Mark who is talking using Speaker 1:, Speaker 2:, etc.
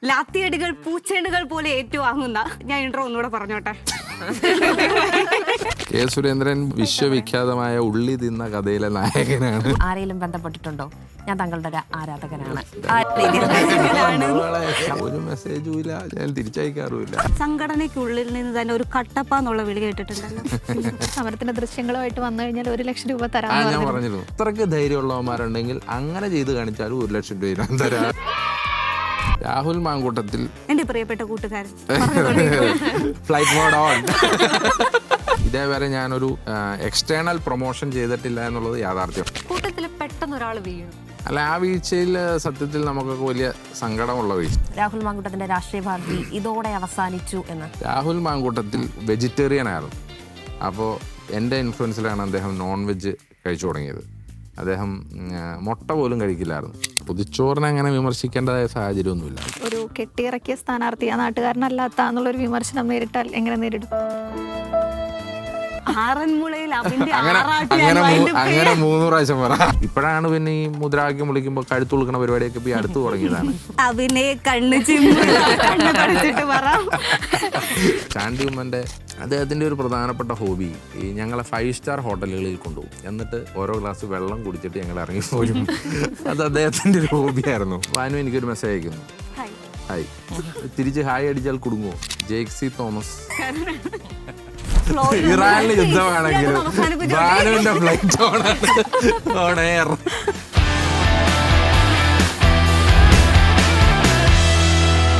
Speaker 1: ലാത്തിയടികൾ പൂച്ചെണ്ടുകൾ പോലെ ഏറ്റുവാങ്ങുന്ന ഞാൻ ഇൻട്രോ ഒന്നുകൂടെ പറഞ്ഞോട്ടെ.
Speaker 2: കെ സുരേന്ദ്രൻ വിശ്വവിഖ്യാതമായ ഉള്ളി തിന്ന കഥയിലെ നായകനാണ്.
Speaker 3: ആരെങ്കിലും ബന്ധപ്പെട്ടിട്ടുണ്ടോ? ഞാൻ താങ്കളുടെ ഒരു ആരാധകനാണ്.
Speaker 2: ഒരു മെസ്സേജും ഇല്ല, ഞാൻ തിരിച്ചയക്കാറുമില്ല.
Speaker 1: സംഘടനയ്ക്കുള്ളിൽ നിന്ന് തന്നെ ഒരു കട്ടപ്പാന്നുള്ള വിളി കേട്ടിട്ടുണ്ടല്ലോ.
Speaker 4: സമരത്തിന്റെ ദൃശ്യങ്ങളുമായിട്ട് വന്നു കഴിഞ്ഞാൽ 1 ലക്ഷം രൂപ തരാം.
Speaker 2: ഞാൻ പറഞ്ഞിരുന്നു, അത്രയ്ക്ക് ധൈര്യമുള്ളവന്മാരുണ്ടെങ്കിൽ അങ്ങനെ ചെയ്ത് കാണിച്ചാലും 1 ലക്ഷം രൂപ തരാം. രാഹുൽ മാങ്കൂട്ടത്തിൽ
Speaker 1: എന്റെ പ്രിയപ്പെട്ട കൂട്ടുകാരൻ
Speaker 2: ഫ്ലൈറ്റ് മോഡ് ഓൺ. ഇതേവരെ ഞാനൊരു എക്സ്റ്റേണൽ പ്രൊമോഷൻ ചെയ്തിട്ടില്ല എന്നുള്ളത് യാഥാർത്ഥ്യം.
Speaker 4: കൂട്ടത്തിൽ പെട്ടെന്ന് ഒരാൾ വീണു.
Speaker 2: അല്ല, ആ വീഴ്ചയിൽ സത്യത്തിൽ നമുക്കൊക്കെ വലിയ സങ്കടമുള്ള വീഴ്ച.
Speaker 3: രാഹുൽ മാങ്കൂട്ടത്തിന്റെ രാഷ്ട്രീയ പാർട്ടി ഇതോടെ അവസാനിച്ചു എന്ന്.
Speaker 2: രാഹുൽ മാങ്കൂട്ടത്തിൽ വെജിറ്റേറിയൻ ആയിരുന്നു. അപ്പോൾ എൻ്റെ ഇൻഫ്ലുവൻസിലാണ് അദ്ദേഹം നോൺ വെജ് കഴിച്ചു തുടങ്ങിയത്. അദ്ദേഹം മുട്ട പോലും കഴിക്കില്ലായിരുന്നു. പൊതിച്ചോറിനെ അങ്ങനെ വിമർശിക്കേണ്ടതായ സാഹചര്യമൊന്നുമില്ല.
Speaker 4: ഒരു കെട്ടിയിറക്കിയ സ്ഥാനാർത്ഥി ആ നാട്ടുകാരനല്ലാത്ത എന്നുള്ളൊരു വിമർശനം നേരിട്ടാൽ എങ്ങനെ നേരിടും?
Speaker 1: ആറന്മുളയിൽ അവന്റെ
Speaker 2: അങ്ങനെ
Speaker 1: ആറാട്ടുകാരൻ
Speaker 2: 3 പ്രാവശ്യം പറ. ഇപ്പോഴാണ് പിന്നെ ഈ മുദ്രാവാക്യം വിളിക്കുമ്പോൾ കഴുത്തു കൊടുക്കുന്ന പരിപാടിയൊക്കെ ഇപ്പൊ അടുത്ത് തുടങ്ങിയതാണ്.
Speaker 1: അവനെ കണ്ണ് കണ്ണ് പഠിച്ചിട്ട് പറ.
Speaker 2: ചാണ്ടി ഉമ്മന്റെ അദ്ദേഹത്തിന്റെ ഒരു പ്രധാനപ്പെട്ട ഹോബി ഈ ഞങ്ങളെ 5 സ്റ്റാർ ഹോട്ടലുകളിൽ കൊണ്ടുപോകും. എന്നിട്ട് ഓരോ ഗ്ലാസ് വെള്ളം കുടിച്ചിട്ട് ഞങ്ങൾ ഇറങ്ങിപ്പോരും. അത് അദ്ദേഹത്തിന്റെ ഒരു ഹോബിയായിരുന്നു. വാനു എനിക്കൊരു മെസ്സേജ് അയക്കുന്നു, ഹായ്. തിരിച്ച് ഹായ് അടിച്ചാൽ കുടുങ്ങുമോ? ജേക്സി തോമസ്. ഇറാനിൽ യുദ്ധമാണെങ്കിലും ബാനുവിന്റെ ഫ്ലൈറ്റ് ഓൺ എയർ.